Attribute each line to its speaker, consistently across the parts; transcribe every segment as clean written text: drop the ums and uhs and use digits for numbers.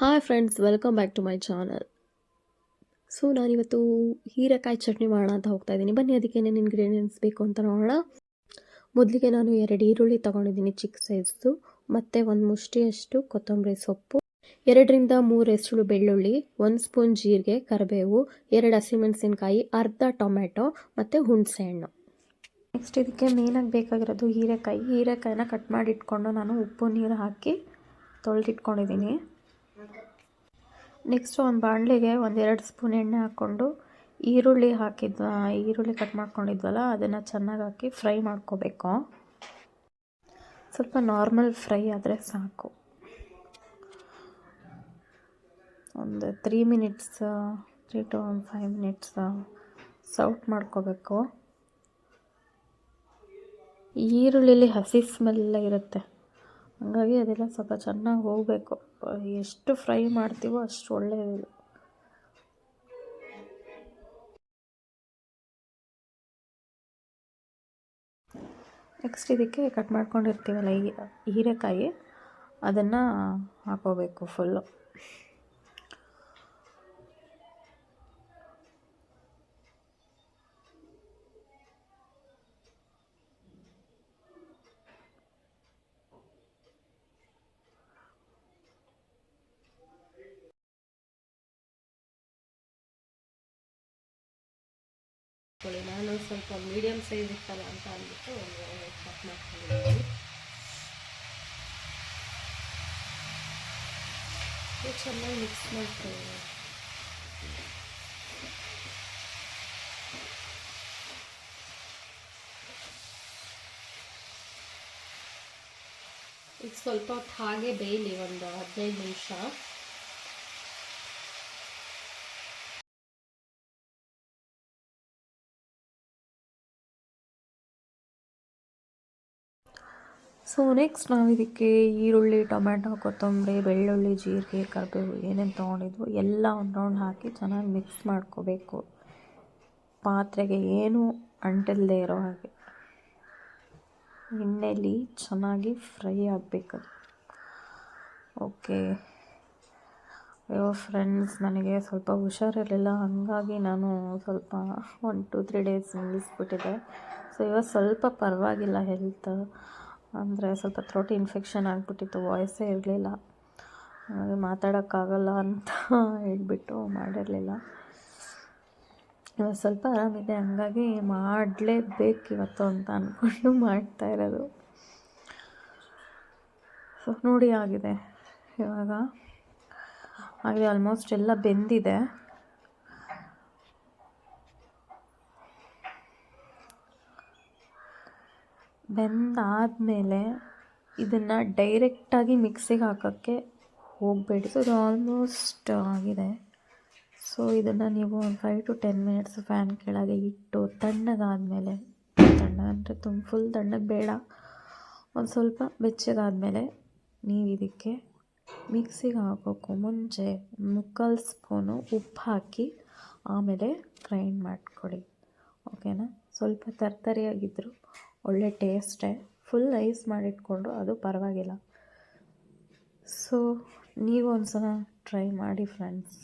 Speaker 1: Hi friends, welcome back to my channel. So ನಾನಿವತ್ತು ಹೀರೆಕಾಯಿ ಚಟ್ನಿ ಮಾಡೋಣ ಅಂತ ಹೋಗ್ತಾ ಇದ್ದೀನಿ. ಬನ್ನಿ ಅದಕ್ಕೆ ಏನೇನು ಇಂಗ್ರೀಡಿಯೆಂಟ್ಸ್ ಬೇಕು ಅಂತ ನೋಡೋಣ. ಮೊದಲಿಗೆ ನಾನು 2 ಈರುಳ್ಳಿ ತೊಗೊಂಡಿದ್ದೀನಿ ಚಿಕ್ಕ ಸೈಜ್ದು, ಮತ್ತು 1 ಮುಷ್ಟಿಯಷ್ಟು ಕೊತ್ತಂಬರಿ ಸೊಪ್ಪು, 2ರಿಂದ 3 ಎಸಳು ಬೆಳ್ಳುಳ್ಳಿ, 1 ಸ್ಪೂನ್ ಜೀರಿಗೆ, ಕರಿಬೇವು, 2 ಹಸಿಮೆಣಸಿನ್ಕಾಯಿ, ಅರ್ಧ ಟೊಮೆಟೊ ಮತ್ತು ಹುಣಸೆಹಣ್ಣು. ನೆಕ್ಸ್ಟ್ ಇದಕ್ಕೆ ಮೇನಾಗಿ ಬೇಕಾಗಿರೋದು ಹೀರೆಕಾಯಿನ ಕಟ್ ಮಾಡಿ ಇಟ್ಕೊಂಡು ನಾನು ಉಪ್ಪು ನೀರು ಹಾಕಿ ತೊಳೆದಿಟ್ಕೊಂಡಿದ್ದೀನಿ. ನೆಕ್ಸ್ಟ್ ಒಂದು ಬಾಣಲೆಗೆ 1-2 ಸ್ಪೂನ್ ಎಣ್ಣೆ ಹಾಕ್ಕೊಂಡು ಈರುಳ್ಳಿ ಕಟ್ ಮಾಡ್ಕೊಂಡಿದ್ವಲ್ಲ ಅದನ್ನು ಚೆನ್ನಾಗಿ ಹಾಕಿ ಫ್ರೈ ಮಾಡ್ಕೋಬೇಕು. ಸ್ವಲ್ಪ ನಾರ್ಮಲ್ ಫ್ರೈ ಆದರೆ ಸಾಕು. ಒಂದು 3 to 5 ಮಿನಿಟ್ಸ್ ಸೌಟ್ ಮಾಡ್ಕೋಬೇಕು. ಈರುಳ್ಳಿಲಿ ಹಸಿ ಸ್ಮೆಲ್ಲ ಇರುತ್ತೆ, ಹಾಗಾಗಿ ಅದೆಲ್ಲ ಸ್ವಲ್ಪ ಚೆನ್ನಾಗಿ ಹೋಗಬೇಕು. ಎಷ್ಟು ಫ್ರೈ ಮಾಡ್ತೀವೋ ಅಷ್ಟು ಒಳ್ಳೆಯದು. ನೆಕ್ಸ್ಟ್ ಇದಕ್ಕೆ ಕಟ್ ಮಾಡ್ಕೊಂಡಿರ್ತೀವಲ್ಲ ಹೀರೆಕಾಯಿ ಅದನ್ನು ಹಾಕೋಬೇಕು ಫುಲ್ಲು. ನಾನು ಸ್ವಲ್ಪ ಮೀಡಿಯಮ್ ಸೈಜ್ ಇತ್ತಲ್ಲ ಅಂತ ಅಂದ್ಬಿಟ್ಟು ಕಟ್ ಮಾಡ್ಕೊಂಡಿದ್ದೀನಿ. ಚೆನ್ನಾಗಿ ಮಿಕ್ಸ್ ಮಾಡ್ಕೊಳ್ಳಿ. ಈಗ ಸ್ವಲ್ಪ ಹೊತ್ತು ಹಾಗೆ ಬೇಯಲಿ, ಒಂದು 15 ನಿಮಿಷ. ಸೊ ನೆಕ್ಸ್ಟ್ ನಾವು ಇದಕ್ಕೆ ಈರುಳ್ಳಿ, ಟೊಮೆಟೊ, ಕೊತ್ತಂಬರಿ, ಬೆಳ್ಳುಳ್ಳಿ, ಜೀರಿಗೆ, ಕರಿಬೇವು ಏನೇನು ತೊಗೊಂಡಿದ್ವು ಎಲ್ಲ ಒಂದು ರೌಂಡ್ ಹಾಕಿ ಚೆನ್ನಾಗಿ ಮಿಕ್ಸ್ ಮಾಡ್ಕೋಬೇಕು. ಪಾತ್ರೆಗೆ ಏನು ಅಂಟಿಲ್ಲದೆ ಇರೋ ಹಾಗೆ ಎಣ್ಣೆಲಿ ಚೆನ್ನಾಗಿ ಫ್ರೈ ಆಗಬೇಕದು. ಓಕೆ. ಅಯ್ಯೋ ಫ್ರೆಂಡ್ಸ್, ನನಗೆ ಸ್ವಲ್ಪ ಹುಷಾರಿರಲಿಲ್ಲ, ಹಾಗಾಗಿ ನಾನು ಸ್ವಲ್ಪ 1-2-3 ಡೇಸ್ ನಿಲ್ಲಿಸ್ಬಿಟ್ಟಿದ್ದೆ. ಸೊ ಇವಾಗ ಸ್ವಲ್ಪ ಪರವಾಗಿಲ್ಲ ಹೆಲ್ತ್. ಅಂದರೆ ಸ್ವಲ್ಪ ಥ್ರೋಟ್ ಇನ್ಫೆಕ್ಷನ್ ಆಗಿಬಿಟ್ಟಿತ್ತು, ವಾಯ್ಸೇ ಇರಲಿಲ್ಲ, ಹಾಗೆ ಮಾತಾಡೋಕ್ಕಾಗಲ್ಲ ಅಂತ ಹೇಳ್ಬಿಟ್ಟು ಮಾಡಿರಲಿಲ್ಲ. ಇವಾಗ ಸ್ವಲ್ಪ ಆರಾಮಿದೆ, ಹಾಗಾಗಿ ಮಾಡಲೇಬೇಕು ಇವತ್ತು ಅಂತ ಅಂದ್ಕೊಂಡು ಮಾಡ್ತಾಯಿರೋದು. ಸೊ ನೋಡಿ ಆಗಿದೆ, ಇವಾಗ ಆಗಿದೆ, ಆಲ್ಮೋಸ್ಟ್ ಎಲ್ಲ ಬೆಂದಿದೆ. ಬೆಂದಾದಮೇಲೆ ಇದನ್ನು ಡೈರೆಕ್ಟಾಗಿ ಮಿಕ್ಸಿಗೆ ಹಾಕೋಕ್ಕೆ ಹೋಗಬೇಡಿ. ಸೊ ಇದು ಆಲ್ಮೋಸ್ಟ್ ಆಗಿದೆ. ಸೊ ಇದನ್ನು ನೀವು ಒಂದು 5 to 10 ಮಿನಿಟ್ಸ್ ಫ್ಯಾನ್ ಕೆಳಗೆ ಇಟ್ಟು ತಣ್ಣಗಾದಮೇಲೆ, ತಣ್ಣಗಂದರೆ ಫುಲ್ ತಣ್ಣಗೆ ಬೇಡ, ಒಂದು ಸ್ವಲ್ಪ ಬೆಚ್ಚಗಾದಮೇಲೆ ನೀವು ಇದಕ್ಕೆ ಮಿಕ್ಸಿಗೆ ಹಾಕೋಕ್ಕೂ ಮುಂಚೆ 3/4 ಸ್ಪೂನು ಉಪ್ಪು ಹಾಕಿ ಆಮೇಲೆ ಗ್ರೈಂಡ್ ಮಾಡಿಕೊಡಿ. ಓಕೆನಾ? ಸ್ವಲ್ಪ ತರ್ತರಿಯಾಗಿದ್ದರೂ ಒಳ್ಳೆ ಟೇಸ್ಟೇ. ಫುಲ್ ಐಸ್ ಮಾಡಿಟ್ಕೊಂಡ್ರು ಅದು ಪರವಾಗಿಲ್ಲ. ಸೊ ನೀವು ಒಂದು ಸಲ ಟ್ರೈ ಮಾಡಿ ಫ್ರೆಂಡ್ಸ್.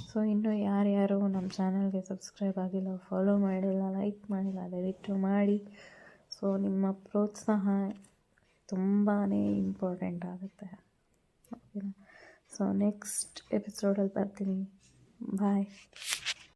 Speaker 1: ಸೊ ಇನ್ನೂ ಯಾರ್ಯಾರು ನಮ್ಮ ಚಾನಲ್ಗೆ ಸಬ್ಸ್ಕ್ರೈಬ್ ಆಗಿಲ್ಲ, ಫಾಲೋ ಮಾಡಿಲ್ಲ, ಲೈಕ್ ಮಾಡಿಲ್ಲ, ದಯವಿಟ್ಟು ಮಾಡಿ. ಸೊ ನಿಮ್ಮ ಪ್ರೋತ್ಸಾಹ ತುಂಬಾ ಇಂಪಾರ್ಟೆಂಟ್ ಆಗುತ್ತೆ. ಓಕೆನಾ? ಸೊ ನೆಕ್ಸ್ಟ್ ಎಪಿಸೋಡಲ್ಲಿ ಬರ್ತೀನಿ. ಬಾಯ್.